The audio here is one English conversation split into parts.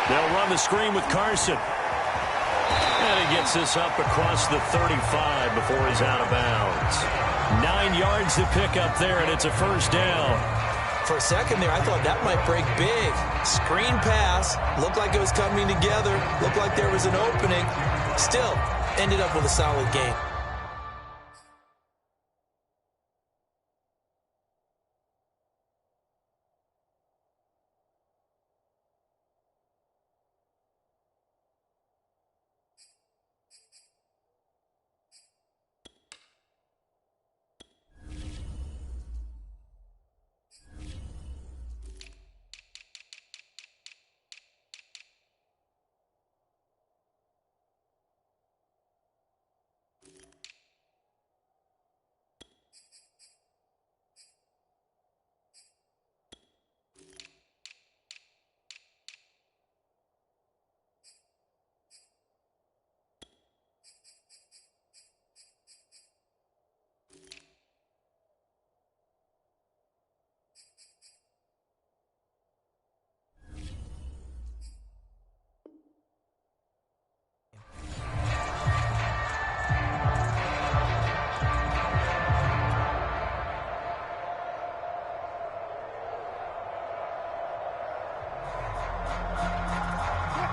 They'll run the screen with Carson. And he gets this up across the 35 before he's out of bounds. 9 yards to pick up there, and it's a first down. For a second there, I thought that might break big. Screen pass. Looked like it was coming together. Looked like there was an opening. Still, ended up with a solid game.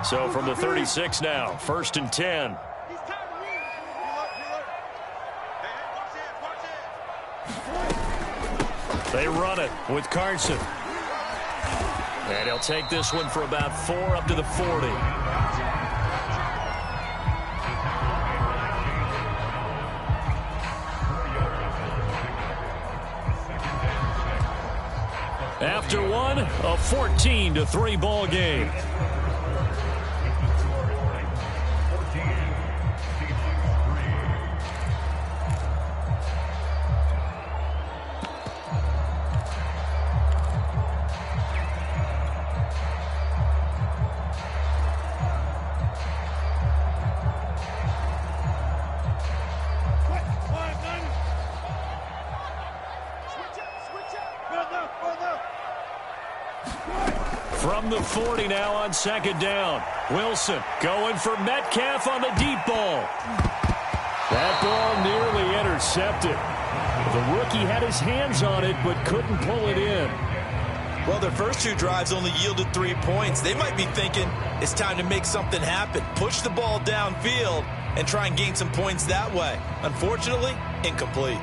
So from the 36 now, 1st and 10. They run it with Carson. And he'll take this one for about 4 up to the 40. After one, a 14-3 ball game. From the 40 now on 2nd down. Wilson going for Metcalf on the deep ball. That ball nearly intercepted. The rookie had his hands on it but couldn't pull it in. Well, their first 2 drives only yielded 3 points. They might be thinking it's time to make something happen. Push the ball downfield and try and gain some points that way. Unfortunately, incomplete.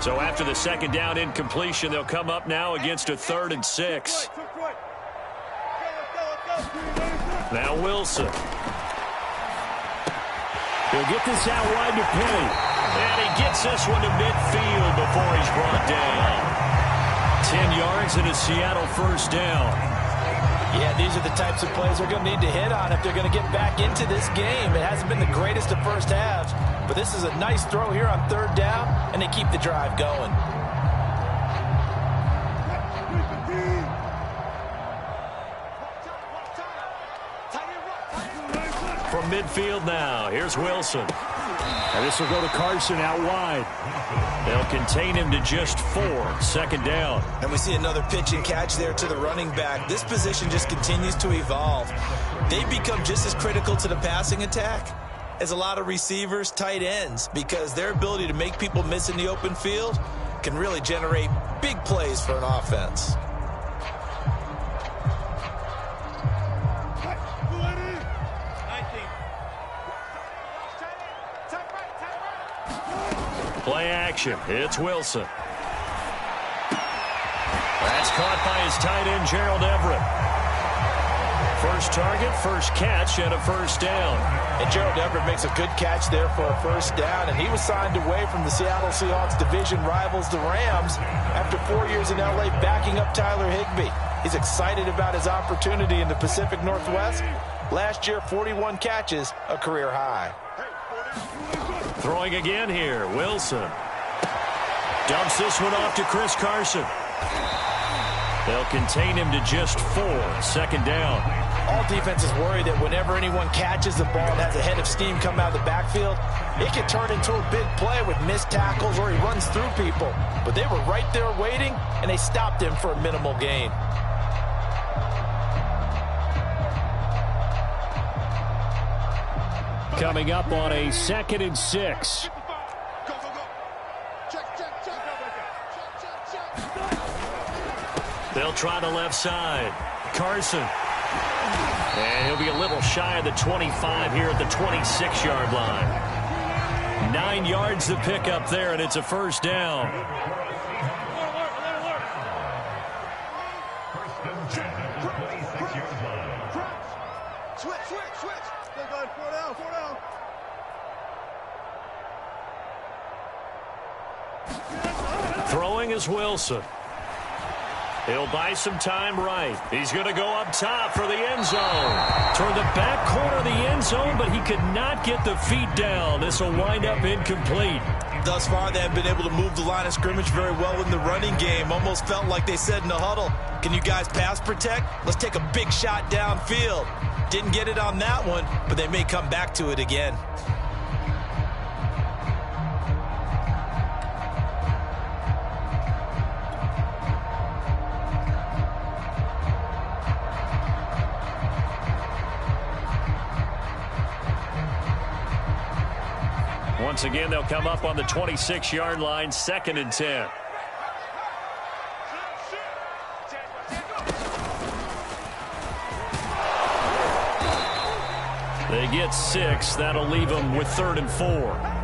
So after the 2nd down incompletion, they'll come up now against a 3rd and 6. Now Wilson. He'll get this out wide to Penny. And he gets this one to midfield before he's brought down. 10 yards and a Seattle first down. Yeah, these are the types of plays they're going to need to hit on if they're going to get back into this game. It hasn't been the greatest of first halves, but this is a nice throw here on 3rd down, and they keep the drive going. From midfield now, here's Wilson. And this will go to Carson out wide. They'll contain him to just 4, 2nd down. And we see another pitch and catch there to the running back. This position just continues to evolve. They've become just as critical to the passing attack as a lot of receivers, tight ends, because their ability to make people miss in the open field can really generate big plays for an offense. Play action. It's Wilson. That's caught by his tight end, Gerald Everett. First target, first catch, and a first down. And Gerald Everett makes a good catch there for a first down, and he was signed away from the Seattle Seahawks division rivals, the Rams, after 4 years in L.A. backing up Tyler Higbee. He's excited about his opportunity in the Pacific Northwest. Last year, 41 catches, a career high. Throwing again here, Wilson. Dumps this one off to Chris Carson. They'll contain him to just 4. 2nd down. All defenses worry that whenever anyone catches the ball and has a head of steam come out of the backfield, it can turn into a big play with missed tackles or he runs through people. But they were right there waiting, and they stopped him for a minimal gain. Coming up on a 2nd and 6. They'll try the left side. Carson. And he'll be a little shy of the 25 here at the 26-yard line. 9 yards to pick up there, and it's a 1st down. Switch. They're going 4 down. Throwing is Wilson. He'll buy some time right. He's going to go up top for the end zone. Toward the back corner of the end zone, but he could not get the feet down. This will wind up incomplete. Thus far, they have been able to move the line of scrimmage very well in the running game. Almost felt like they said in the huddle, can you guys pass protect? Let's take a big shot downfield. Didn't get it on that one, but they may come back to it again. Once again, they'll come up on the 26-yard line, 2nd and 10. They get 6. That'll leave them with 3rd and 4.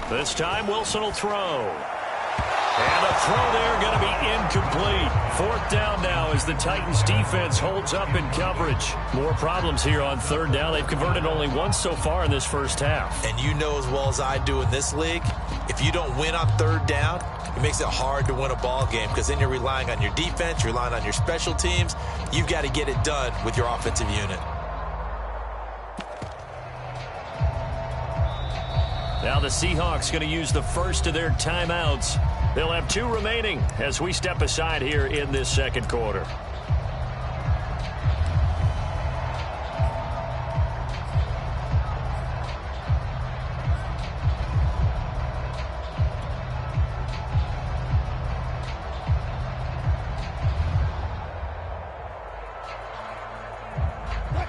This time, Wilson will throw. And a throw there going to be incomplete. 4th down now as the Titans defense holds up in coverage. More problems here on 3rd down. They've converted only once so far in this first half. And you know as well as I do in this league, if you don't win on 3rd down, it makes it hard to win a ball game because then you're relying on your defense, you're relying on your special teams. You've got to get it done with your offensive unit. Now the Seahawks going to use the first of their timeouts. They'll have 2 remaining as we step aside here in this 2nd quarter.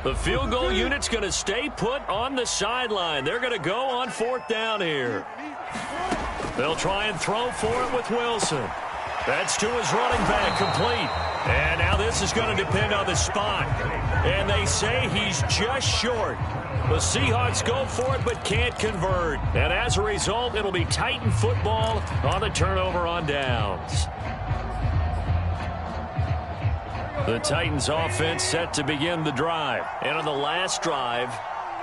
The field goal unit's going to stay put on the sideline. They're going to go on 4th down here. They'll try and throw for it with Wilson. That's to his running back, complete. And now this is going to depend on the spot. And they say he's just short. The Seahawks go for it but can't convert. And as a result, it'll be Titan football on the turnover on downs. The Titans offense set to begin the drive. And on the last drive,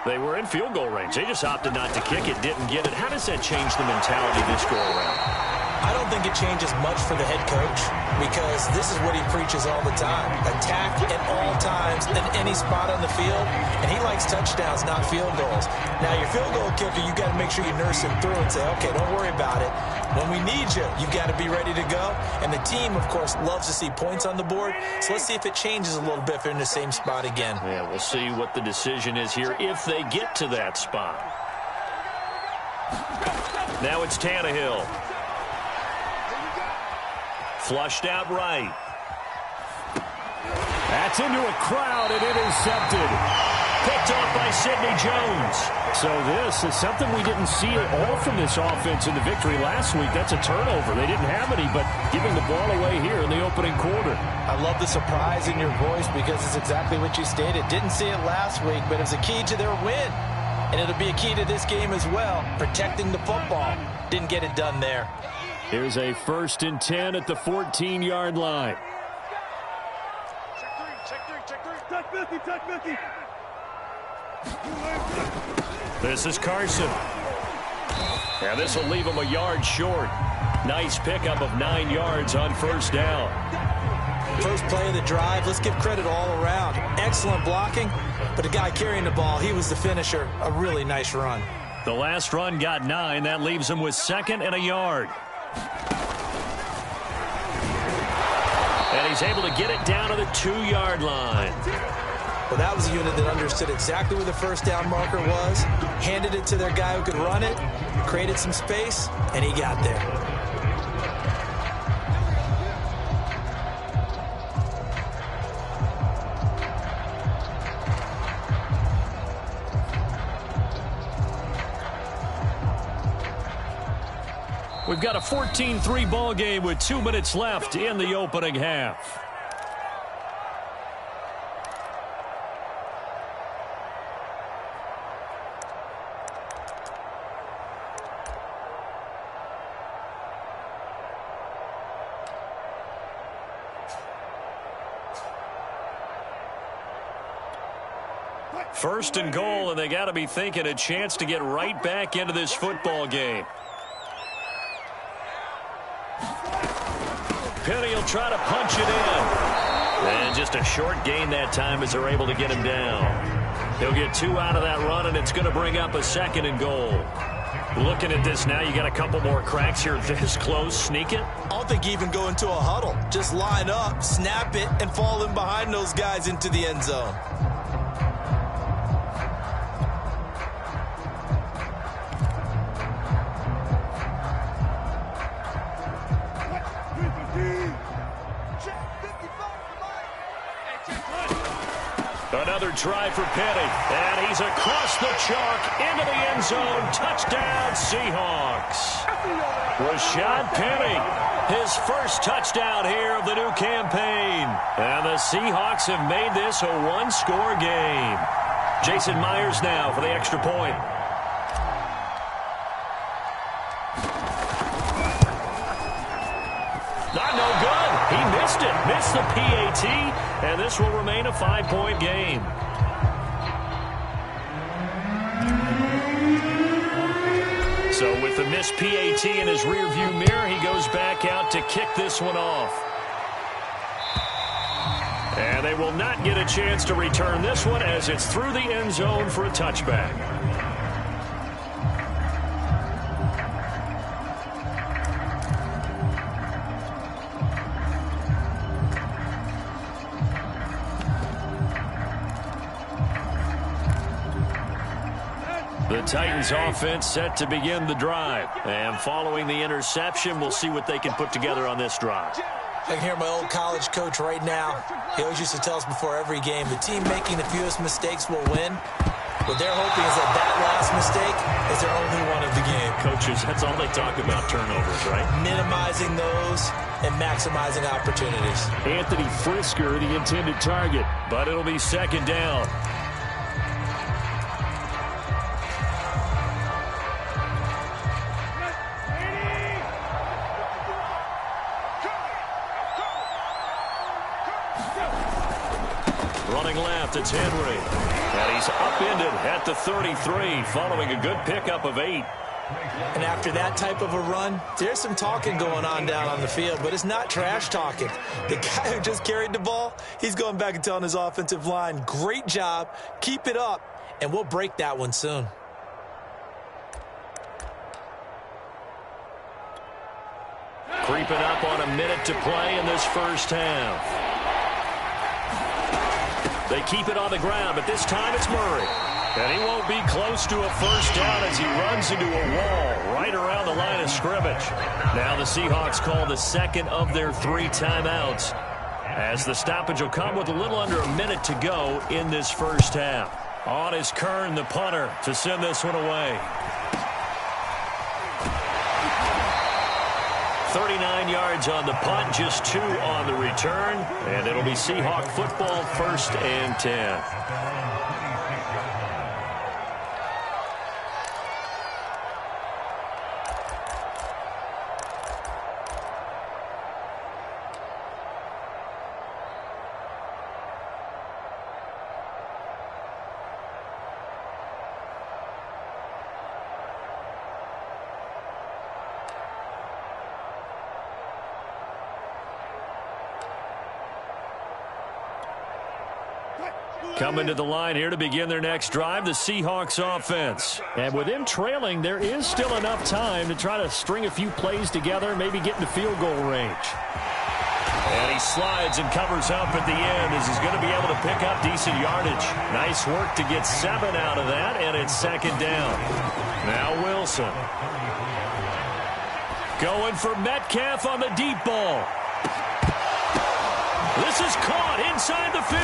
they were in field goal range. They just opted not to kick it, didn't get it. How does that change the mentality this go around? I don't think it changes much for the head coach because this is what he preaches all the time. Attack at all times in any spot on the field, and he likes touchdowns, not field goals. Now, your field goal kicker, you got to make sure you nurse him through and say, okay, don't worry about it. When we need you, you've got to be ready to go. And the team, of course, loves to see points on the board, so let's see if it changes a little bit if they're in the same spot again. Yeah, we'll see what the decision is here if they get to that spot. Now it's Tannehill. Flushed out right. That's into a crowd and intercepted. Picked off by Sidney Jones. So this is something we didn't see at all from this offense in the victory last week. That's a turnover. They didn't have any, but giving the ball away here in the opening quarter. I love the surprise in your voice because it's exactly what you stated. Didn't see it last week, but it was a key to their win. And it'll be a key to this game as well, protecting the football. Didn't get it done there. Here's a 1st and 10 at the 14-yard line. Check 50. This is Carson. And this will leave him a yard short. Nice pickup of 9 yards on first down. First play of the drive, let's give credit all around. Excellent blocking, but the guy carrying the ball, he was the finisher. A really nice run. The last run got 9. That leaves him with 2nd and a yard. And he's able to get it down to the 2-yard line. Well, that was a unit that understood exactly where the first down marker was, handed it to their guy who could run it, created some space, and he got there. We've got a 14-3 ball game with 2 minutes left in the opening half. First and goal, and they got to be thinking a chance to get right back into this football game. Penny will try to punch it in. And just a short gain that time as they're able to get him down. He'll get 2 out of that run, and it's going to bring up a 2nd and goal. Looking at this now, you got a couple more cracks here this close. Sneak it? I don't think you even go into a huddle. Just line up, snap it, and fall in behind those guys into the end zone. Another try for Penny, and he's across the chalk into the end zone. Touchdown, Seahawks. Rashad Penny, his first touchdown here of the new campaign. And the Seahawks have made this a one-score game. Jason Myers now for the extra point. Not no good. He missed it. Missed the PAT, and this will remain a 5-point game. So with the missed PAT in his rearview mirror, he goes back out to kick this one off. And they will not get a chance to return this one as it's through the end zone for a touchback. The Titans offense set to begin the drive. And following the interception, we'll see what they can put together on this drive. I can hear my old college coach right now. He always used to tell us before every game, the team making the fewest mistakes will win. What they're hoping is that last mistake is their only one of the game. Coaches, that's all they talk about, turnovers, right? Minimizing those and maximizing opportunities. Anthony Frisker, the intended target, but it'll be 2nd down. Running left, it's Henry. And he's upended at the 33 following a good pickup of 8. And after that type of a run, there's some talking going on down on the field, but it's not trash talking. The guy who just carried the ball, he's going back and telling his offensive line, great job, keep it up, and we'll break that one soon. Creeping up on a minute to play in this first half. They keep it on the ground, but this time it's Murray. And he won't be close to a first down as he runs into a wall right around the line of scrimmage. Now the Seahawks call the 2nd of their 3 timeouts, as the stoppage will come with a little under a minute to go in this first half. On is Kern, the punter, to send this one away. 39 yards on the punt, just 2 on the return, and it'll be Seahawk football, 1st and 10. Coming to the line here to begin their next drive, the Seahawks offense. And with them trailing, there is still enough time to try to string a few plays together, maybe get into field goal range. And he slides and covers up at the end as he's going to be able to pick up decent yardage. Nice work to get 7 out of that, and it's second down. Now Wilson. Going for Metcalf on the deep ball. This is caught inside the 15.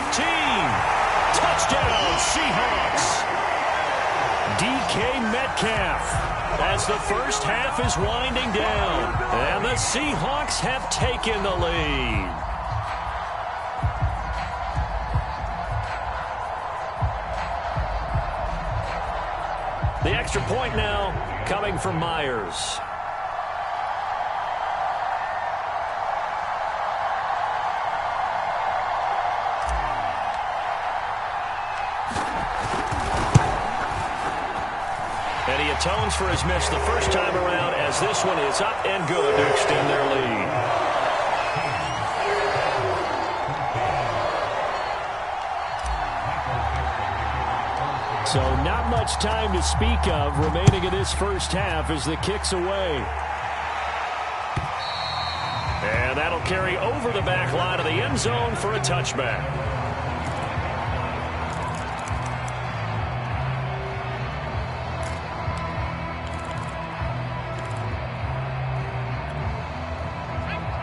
Touchdown, Seahawks. DK Metcalf as the first half is winding down. And the Seahawks have taken the lead. The extra point now coming from Myers. And he atones for his miss the first time around as this one is up and good to extend their lead. So not much time to speak of remaining in this first half as the kick's away. And that'll carry over the back line of the end zone for a touchback.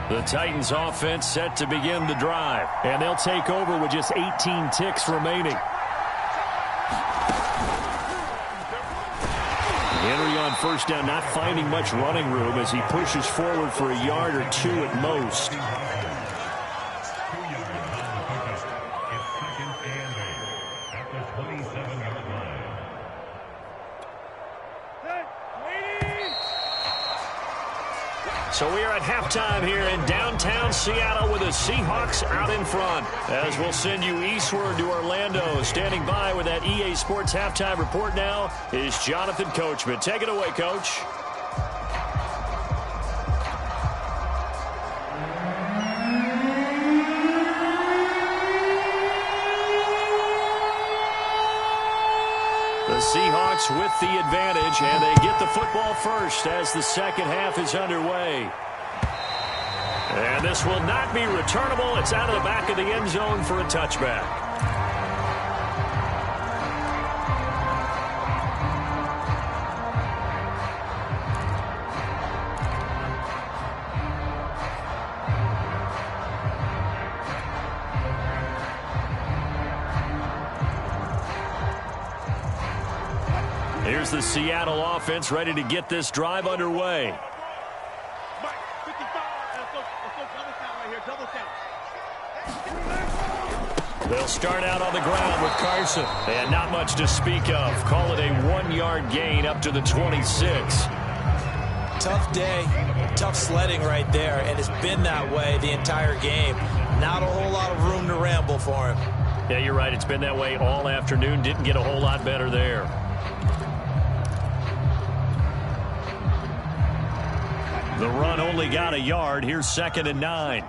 The Titans offense set to begin the drive. And they'll take over with just 18 ticks remaining. Henry on first down, not finding much running room as he pushes forward for a yard or two at most. So we are at halftime here in downtown Seattle with the Seahawks out in front. As we'll send you eastward to Orlando. Standing by with that EA Sports halftime report now is Jonathan Coachman. Take it away, Coach. The Seahawks with the advantage, and they get the football first as the second half is underway. And this will not be returnable. It's out of the back of the end zone for a touchback. Here's the Seattle offense ready to get this drive underway. They'll start out on the ground with Carson. And not much to speak of. Call it a 1-yard gain up to the 26. Tough day, tough sledding right there, and it's been that way the entire game. Not a whole lot of room to ramble for him. Yeah, you're right. It's been that way all afternoon. Didn't get a whole lot better there. The run only got a yard. Here's 2nd and 9.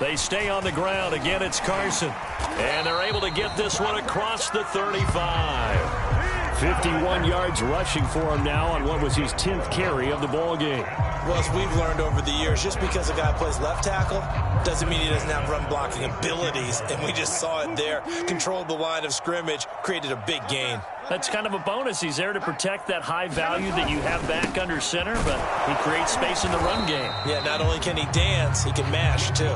They stay on the ground. Again, it's Carson. And they're able to get this one across the 35. 51 yards rushing for him now on what was his 10th carry of the ball game. Well, as we've learned over the years, just because a guy plays left tackle doesn't mean he doesn't have run blocking abilities. And we just saw it there. Controlled the line of scrimmage, created a big gain. That's kind of a bonus. He's there to protect that high value that you have back under center, but he creates space in the run game. Yeah, not only can he dance, he can mash, too.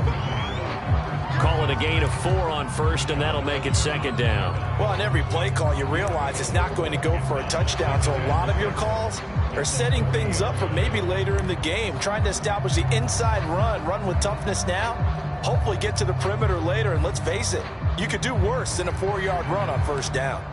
Call it a gain of 4 on first, and that'll make it 2nd down. Well, on every play call, you realize it's not going to go for a touchdown, so a lot of your calls are setting things up for maybe later in the game, trying to establish the inside run with toughness now, hopefully get to the perimeter later, and let's face it, you could do worse than a 4-yard run on first down.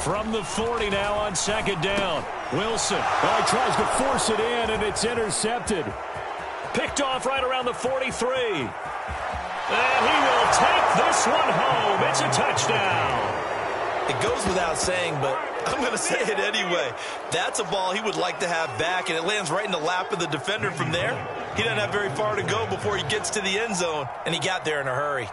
From the 40 now on second down. Wilson tries to force it in, and it's intercepted. Picked off right around the 43. And he will take this one home. It's a touchdown. It goes without saying, but I'm going to say it anyway. That's a ball he would like to have back, and it lands right in the lap of the defender from there. He doesn't have very far to go before he gets to the end zone, and he got there in a hurry.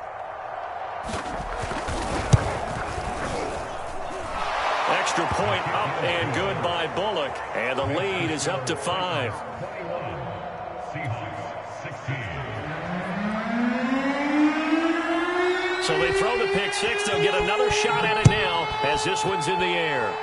Extra point up and good by Bullock, and the lead is up to 5. So they throw the pick six. They'll get another shot at it now as this one's in the air.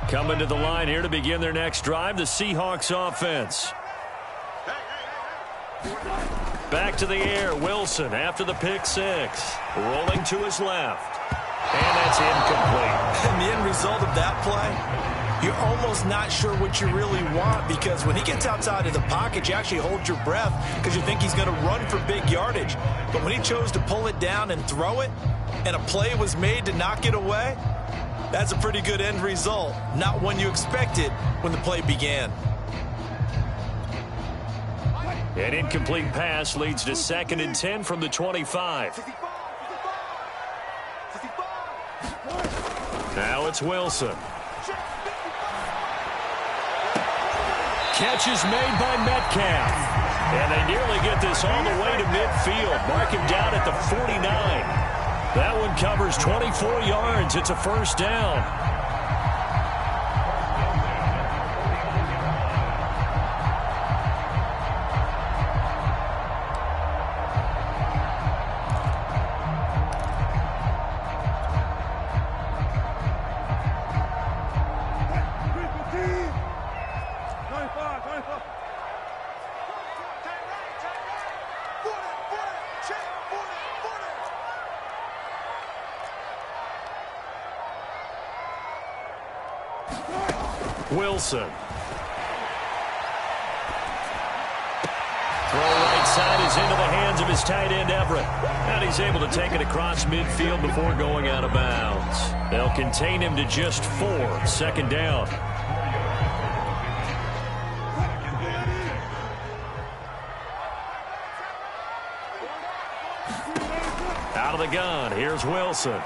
Coming to the line here to begin their next drive, the Seahawks offense. Back to the air, Wilson after the pick six. Rolling to his left. And that's incomplete. And the end result of that play, you're almost not sure what you really want, because when he gets outside of the pocket, you actually hold your breath because you think he's going to run for big yardage. But when he chose to pull it down and throw it, and a play was made to knock it away, that's a pretty good end result. Not one you expected when the play began. An incomplete pass leads to 2nd and 10 from the 25. Now it's Wilson. Catch is made by Metcalf. And they nearly get this all the way to midfield. Mark him down at the 49. That one covers 24 yards. It's a first down. Wilson. Throw right side is into the hands of his tight end, Everett. And he's able to take it across midfield before going out of bounds. They'll contain him to just 4. 2nd down. Out of the gun, here's Wilson.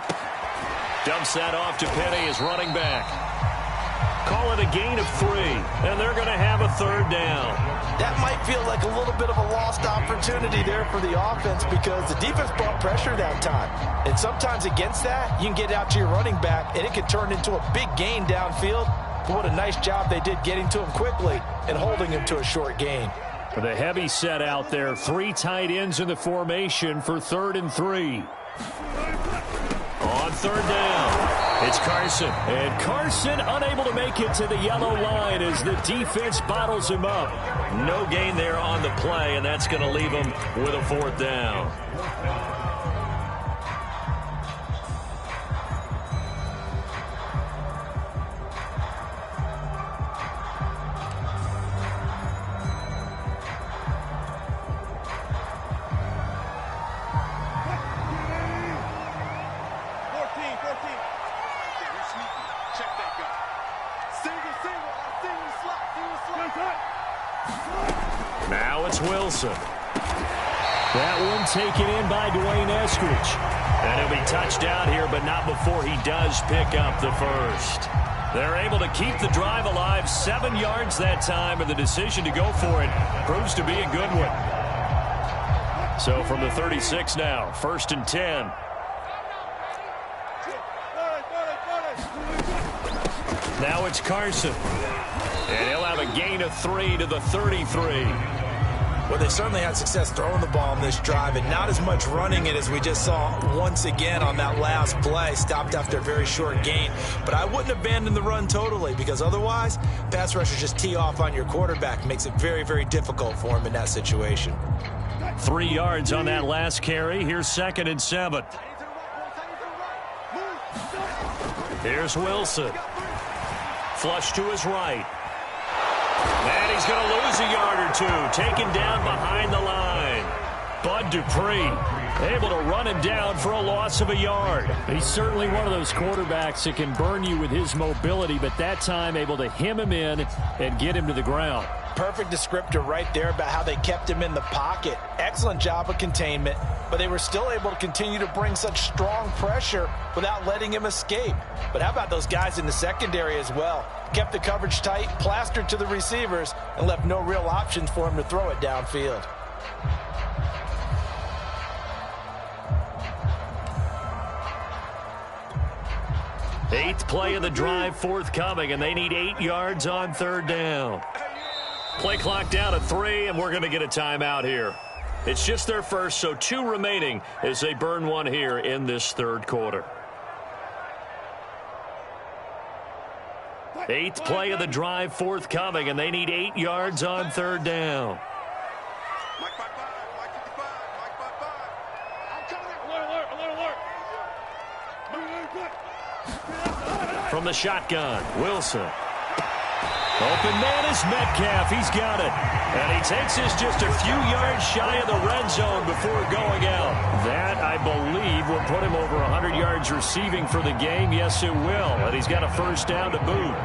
Dumps that off to Penny, his running back. Call it a gain of 3, and they're going to have a 3rd down. That might feel like a little bit of a lost opportunity there for the offense, because the defense brought pressure that time. And sometimes against that, you can get out to your running back, and it can turn into a big gain downfield. But what a nice job they did getting to him quickly and holding him to a short gain. For the heavy set out there, 3 tight ends in the formation for 3rd and 3. On 3rd down. It's Carson, and Carson unable to make it to the yellow line as the defense bottles him up. No gain there on the play, and that's going to leave him with a 4th down. Now it's Wilson. That one taken in by Dwayne Eskridge. And he'll be touched out here, but not before he does pick up the first. They're able to keep the drive alive, 7 yards that time, and the decision to go for it proves to be a good one. So from the 36 now, 1st and 10. Now it's Carson. And he'll have a gain of 3 to the 33. Well, they certainly had success throwing the ball in this drive, and not as much running it as we just saw once again on that last play. Stopped after a very short gain. But I wouldn't abandon the run totally, because otherwise, pass rushers just tee off on your quarterback. Makes it very, very difficult for him in that situation. 3 yards on that last carry. Here's 2nd and 7. Here's Wilson. Flush to his right. And he's going to lose a yard or two. Taken down behind the line. Bud Dupree able to run him down for a loss of a yard. He's certainly one of those quarterbacks that can burn you with his mobility, but that time able to hem him in and get him to the ground. Perfect descriptor right there about how they kept him in the pocket. Excellent job of containment, but they were still able to continue to bring such strong pressure without letting him escape. But how about those guys in the secondary as well? Kept the coverage tight, plastered to the receivers, and left no real options for him to throw it downfield. Eighth play of the drive forthcoming, and they need 8 yards on 3rd down. Play clock down to 3, and we're going to get a timeout here. It's just their first, so 2 remaining as they burn one here in this 3rd quarter. 8th play of the drive forthcoming, and they need 8 yards on 3rd down. Mike 5-5, Mike 55, Mike 5-5. I'm coming in. Alert. From the shotgun, Wilson. Open man is Metcalf. He's got it. And he takes this just a few yards shy of the red zone before going out. That, I believe, will put him over 100 yards receiving for the game. Yes, it will. And he's got a 1st down to boot.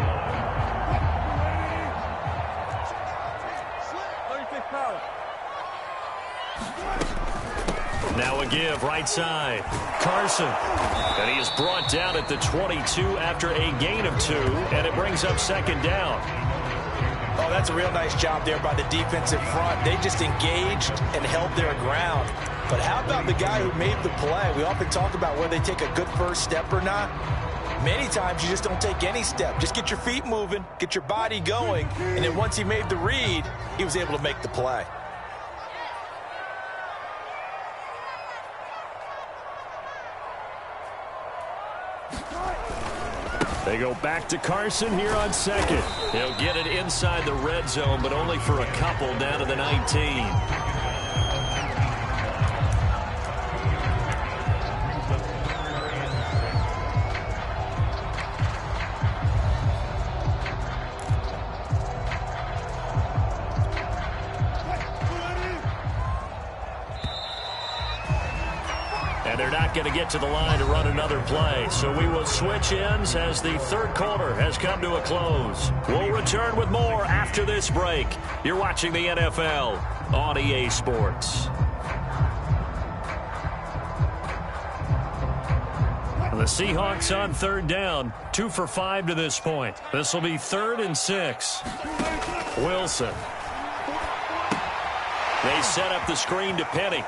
Now a give, right side. Carson. And he is brought down at the 22 after a gain of 2, and it brings up 2nd down. Oh, that's a real nice job there by the defensive front. They just engaged and held their ground. But how about the guy who made the play? We often talk about whether they take a good first step or not. Many times you just don't take any step. Just get your feet moving, get your body going, and then once he made the read, he was able to make the play. They go back to Carson here on 2nd. He'll get it inside the red zone, but only for a couple down to the 19. And they're not going to get to the line to run another play. So we will switch ends as the 3rd quarter has come to a close. We'll return with more after this break. You're watching the NFL on EA Sports. The Seahawks on 3rd down, 2 for 5 to this point. This will be 3rd and 6. Wilson. They set up the screen to Penny.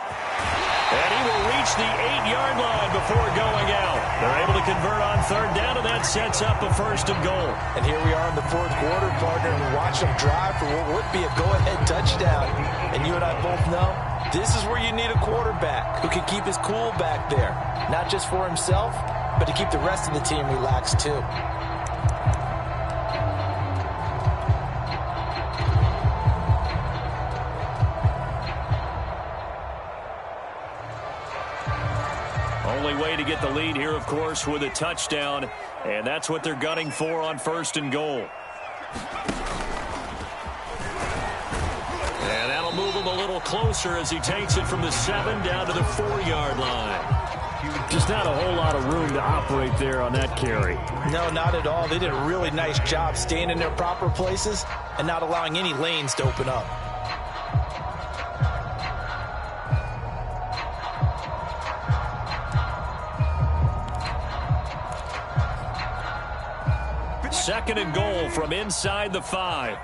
And he will reach the 8-yard line before going out. They're able to convert on 3rd down, and that sets up a 1st and goal. And here we are in the 4th quarter, partner, and watch them drive for what would be a go-ahead touchdown. And you and I both know this is where you need a quarterback who can keep his cool back there. Not just for himself, but to keep the rest of the team relaxed too. Only way to get the lead here, of course, with a touchdown, and that's what they're gunning for on 1st and goal. And that'll move him a little closer as he takes it from the 7 down to the 4-yard line. Just not a whole lot of room to operate there on that carry. No, not at all. They did a really nice job staying in their proper places and not allowing any lanes to open up. Second and goal from inside the 5.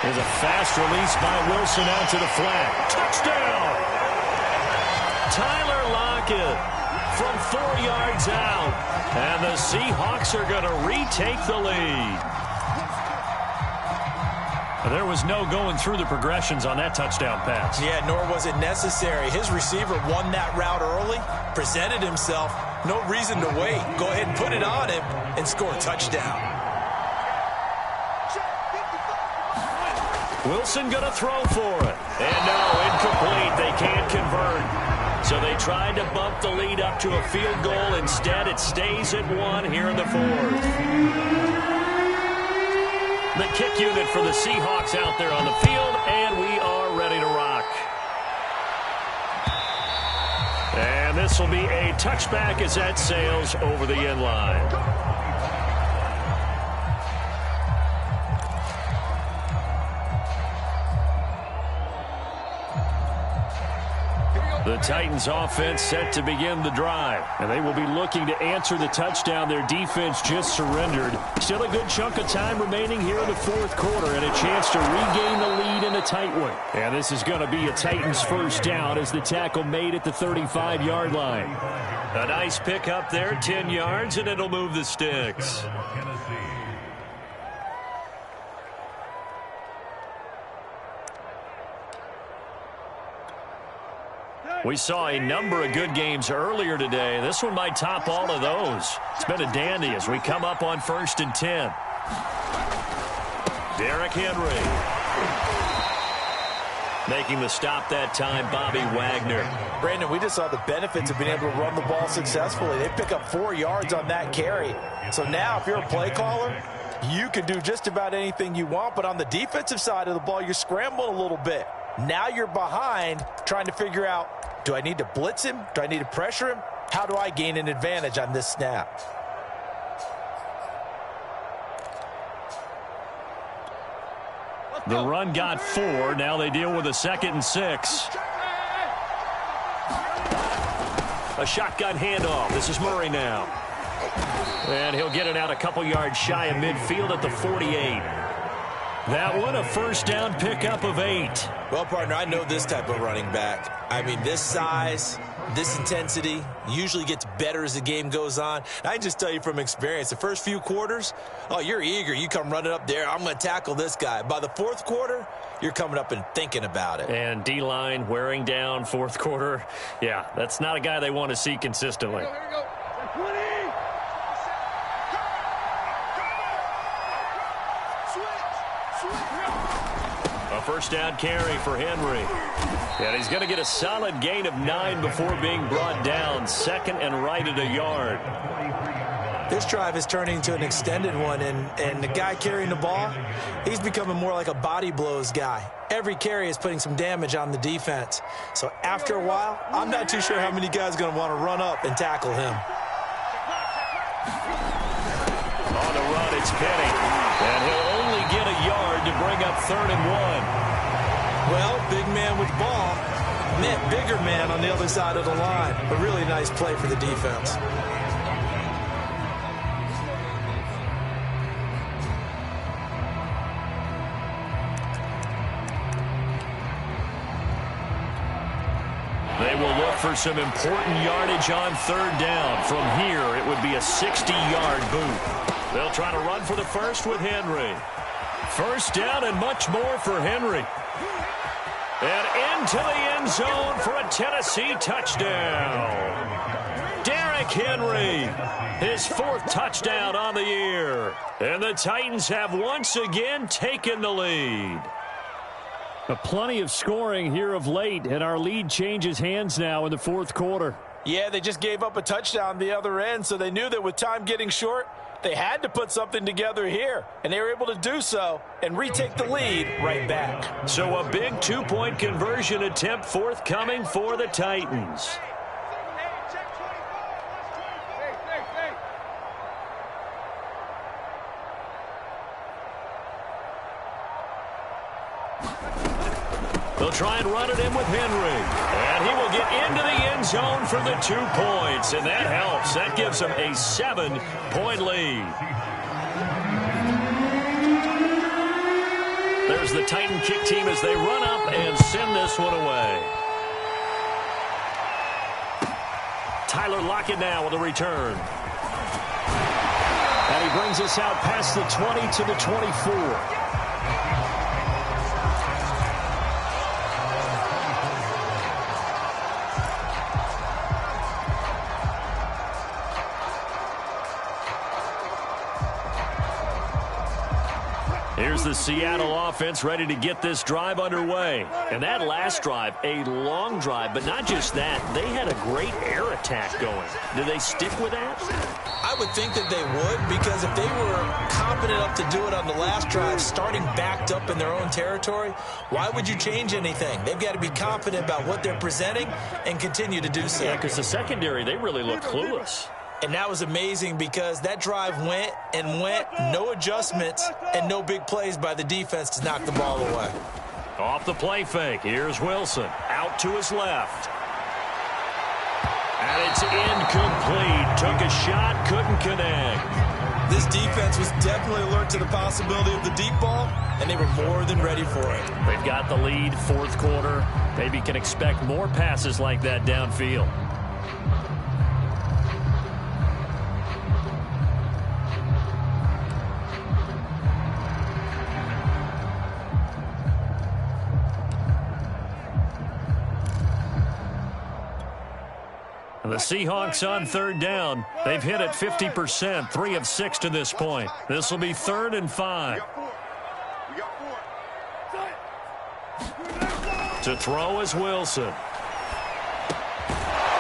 There's a fast release by Wilson out to the flat. Touchdown! Tyler Lockett from 4 yards out. And the Seahawks are going to retake the lead. There was no going through the progressions on that touchdown pass. Yeah, nor was it necessary. His receiver won that route early, presented himself. No reason to wait. Go ahead and put it on him and score a touchdown. Wilson going to throw for it. And no, incomplete. They can't convert. So they tried to bump the lead up to a field goal. Instead, it stays at 1 here in the 4th. The kick unit for the Seahawks out there on the field, and we are ready to rock. And this will be a touchback as that sails over the end line. The Titans offense set to begin the drive. And they will be looking to answer the touchdown their defense just surrendered. Still a good chunk of time remaining here in the 4th quarter and a chance to regain the lead in a tight one. And this is going to be a Titans first down as the tackle made at the 35-yard line. A nice pick up there, 10 yards, and it'll move the sticks. We saw a number of good games earlier today. This one might top all of those. It's been a dandy as we come up on 1st and 10. Derrick Henry. Making the stop that time, Bobby Wagner. Brandon, we just saw the benefits of being able to run the ball successfully. They pick up 4 yards on that carry. So now if you're a play caller, you can do just about anything you want. But on the defensive side of the ball, you're scrambling a little bit. Now you're behind trying to figure out, do I need to blitz him? Do I need to pressure him? How do I gain an advantage on this snap? The run got 4. Now they deal with a 2nd and 6. A shotgun handoff. This is Murray now. And he'll get it out a couple yards shy of midfield at the 48. That one, a first down pickup of 8. Well, partner, I know this type of running back. I mean, this size, this intensity usually gets better as the game goes on. I can just tell you from experience, the first few quarters, oh, you're eager. You come running up there, I'm going to tackle this guy. By the 4th quarter, you're coming up and thinking about it. And D-line wearing down 4th quarter. Yeah, that's not a guy they want to see consistently. Here we go. 20. A first down carry for Henry. And he's going to get a solid gain of 9 before being brought down. 2nd and right at a yard. This drive is turning into an extended one, and the guy carrying the ball, he's becoming more like a body blows guy. Every carry is putting some damage on the defense. So after a while, I'm not too sure how many guys are going to want to run up and tackle him. On the run, it's Penny. And he'll only get a yard to bring up 3rd and 1. Well, big man with ball meant bigger man on the other side of the line. A really nice play for the defense. They will look for some important yardage on 3rd down. From here, it would be a 60-yard boot. They'll try to run for the first with Henry. First down and much more for Henry. And into the end zone for a Tennessee touchdown. Derrick Henry, his 4th touchdown on the year. And the Titans have once again taken the lead. Plenty of scoring here of late, and our lead changes hands now in the 4th quarter. Yeah, they just gave up a touchdown the other end, so they knew that with time getting short, they had to put something together here, and they were able to do so and retake the lead right back. So a big 2-point conversion attempt forthcoming for the Titans. They'll try and run it in with Henry. And he will get into the end zone for the 2 points. And that helps. That gives them a 7-point lead. There's the Titan kick team as they run up and send this one away. Tyler Lockett now with a return. And he brings us out past the 20 to the 24. Here's the the Seattle offense ready to get this drive underway. And that last drive, a long drive, but not just that. They had a great air attack going. Do they stick with that? I would think that they would, because if they were confident enough to do it on the last drive, starting backed up in their own territory, why would you change anything? They've got to be confident about what they're presenting and continue to do so. Yeah, because the secondary, they really look clueless. And that was amazing because that drive went and went, no adjustments and no big plays by the defense to knock the ball away. Off the play fake, here's Wilson, out to his left. And it's incomplete. Took a shot, couldn't connect. This defense was definitely alert to the possibility of the deep ball, and they were more than ready for it. They've got the lead, fourth quarter. Maybe can expect more passes like that downfield. The Seahawks on third down. They've hit it 50%, 3 of 6 to this point. This will be 3rd and 5. To throw is Wilson.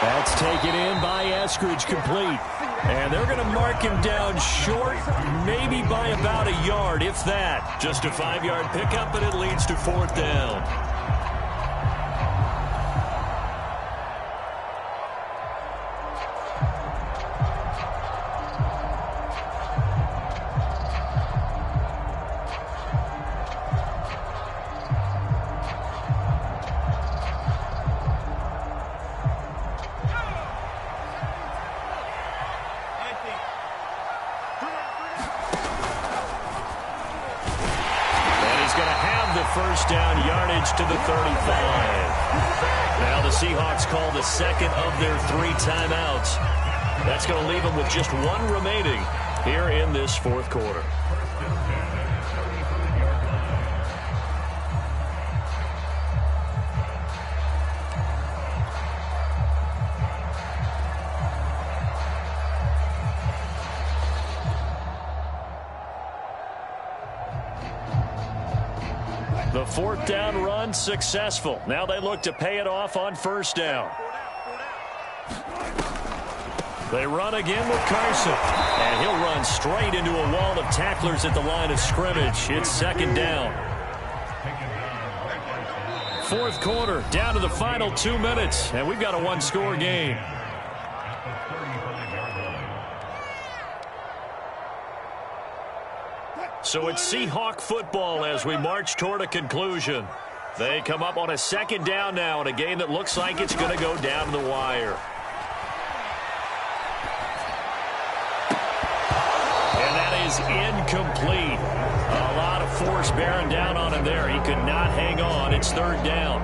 That's taken in by Eskridge, complete. And they're going to mark him down short, maybe by about a yard, if that. Just a 5-yard pickup, and it leads to 4th down. First down, yardage to the 35. Now the Seahawks call the second of their 3 timeouts. That's going to leave them with just 1 remaining here in this fourth quarter. The 4th down run successful. Now they look to pay it off on 1st down. They run again with Carson. And he'll run straight into a wall of tacklers at the line of scrimmage. It's 2nd down. 4th quarter, down to the final 2 minutes. And we've got a 1-score game. So it's Seahawk football as we march toward a conclusion. They come up on a 2nd down now in a game that looks like it's going to go down to the wire. And that is incomplete. A lot of force bearing down on him there. He could not hang on. It's 3rd down.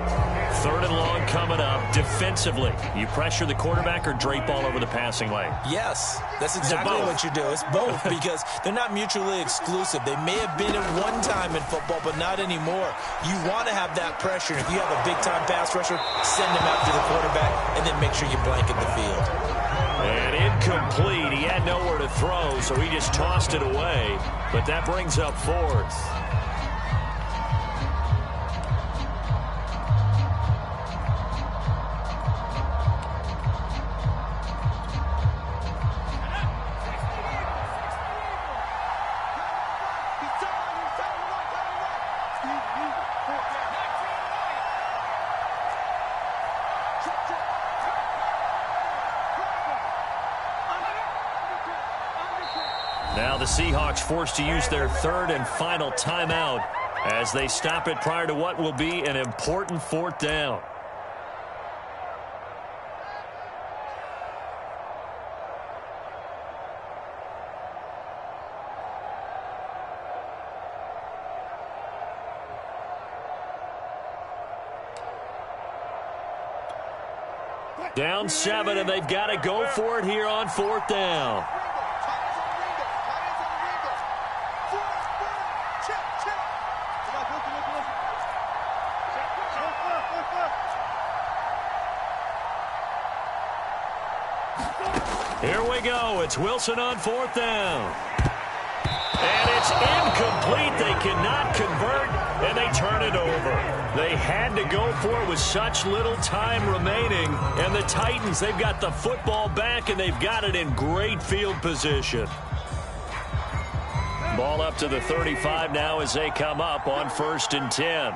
3rd and long coming up. Defensively, you pressure the quarterback or drape all over the passing lane? Yes, that's exactly what you do. It's both because they're not mutually exclusive. They may have been at one time in football, but not anymore. You want to have that pressure. If you have a big-time pass rusher, send him after the quarterback, and then make sure you blanket the field. And incomplete. He had nowhere to throw, so he just tossed it away. But that brings up 4th. Now the Seahawks forced to use their 3rd and final timeout as they stop it prior to what will be an important 4th down. Down 7, and they've got to go for it here on 4th down. Here we go. It's Wilson on 4th down. And It's incomplete. They cannot convert, and they turn it over. They had to go for it with such little time remaining. And the Titans, they've got the football back, and they've got it in great field position. Ball up to the 35 now as they come up on 1st and 10.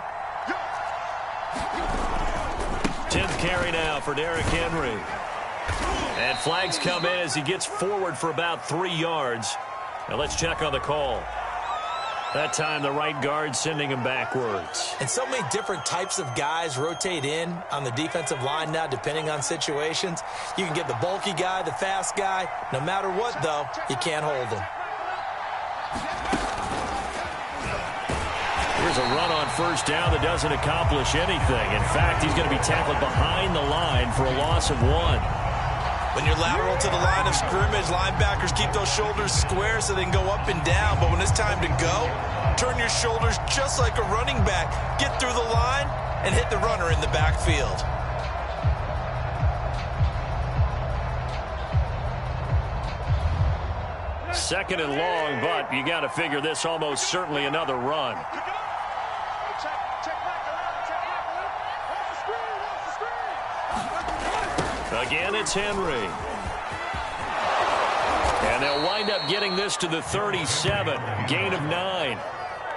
10th carry now for Derrick Henry. And flags come in as he gets forward for about 3 yards. Now let's check on the call. That time the right guard sending him backwards. And so many different types of guys rotate in on the defensive line now depending on situations. You can get the bulky guy, the fast guy. No matter what, though, you can't hold him. Here's a run on 1st down that doesn't accomplish anything. In fact, he's going to be tackled behind the line for a loss of 1. When you're lateral to the line of scrimmage, linebackers keep those shoulders square so they can go up and down. But when it's time to go, turn your shoulders just like a running back. Get through the line and hit the runner in the backfield. Second and long, but you got to figure this almost certainly another run. Again, it's Henry. And they'll wind up getting this to the 37. Gain of 9.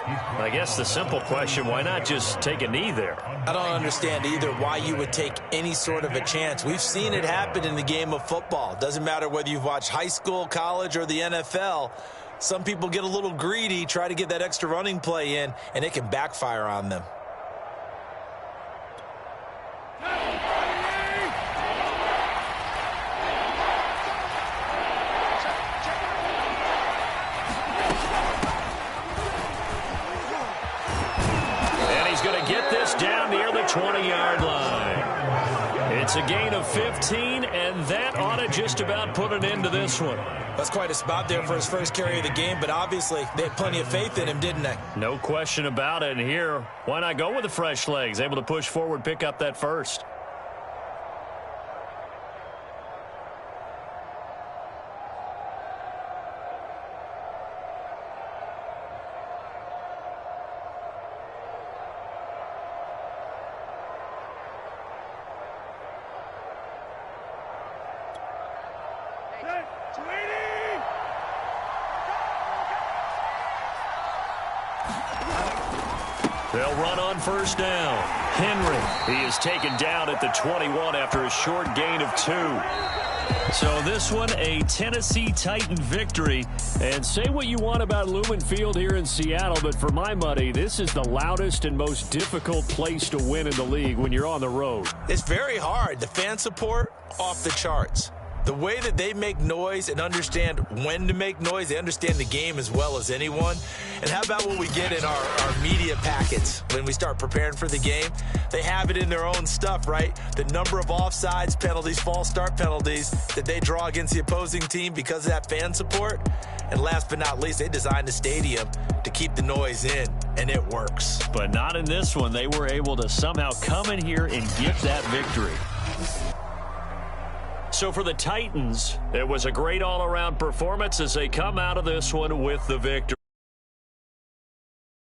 I guess the simple question, why not just take a knee there? I don't understand either why you would take any sort of a chance. We've seen it happen in the game of football. Doesn't matter whether you've watched high school, college, or the NFL. Some people get a little greedy, try to get that extra running play in, and it can backfire on them. Down near the 20-yard line. It's a gain of 15, and that ought to just about put an end to this one. That's quite a spot there for his first carry of the game, but obviously they had plenty of faith in him, didn't they? No question about it. And here, why not go with the fresh legs? Able to push forward, pick up that first. They'll run on 1st down. Henry, he is taken down at the 21 after a short gain of 2. So this one, a Tennessee Titan victory. And say what you want about Lumen Field here in Seattle, but for my money, this is the loudest and most difficult place to win in the league when you're on the road. It's very hard. The fan support, off the charts. The way that they make noise and understand when to make noise, they understand the game as well as anyone. And how about what we get in our media packets when we start preparing for the game? They have it in their own stuff, right? The number of offsides penalties, false start penalties that they draw against the opposing team because of that fan support. And last but not least, they designed the stadium to keep the noise in, and it works. But not in this one. They were able to somehow come in here and get that victory. So for the Titans, it was a great all-around performance as they come out of this one with the victory.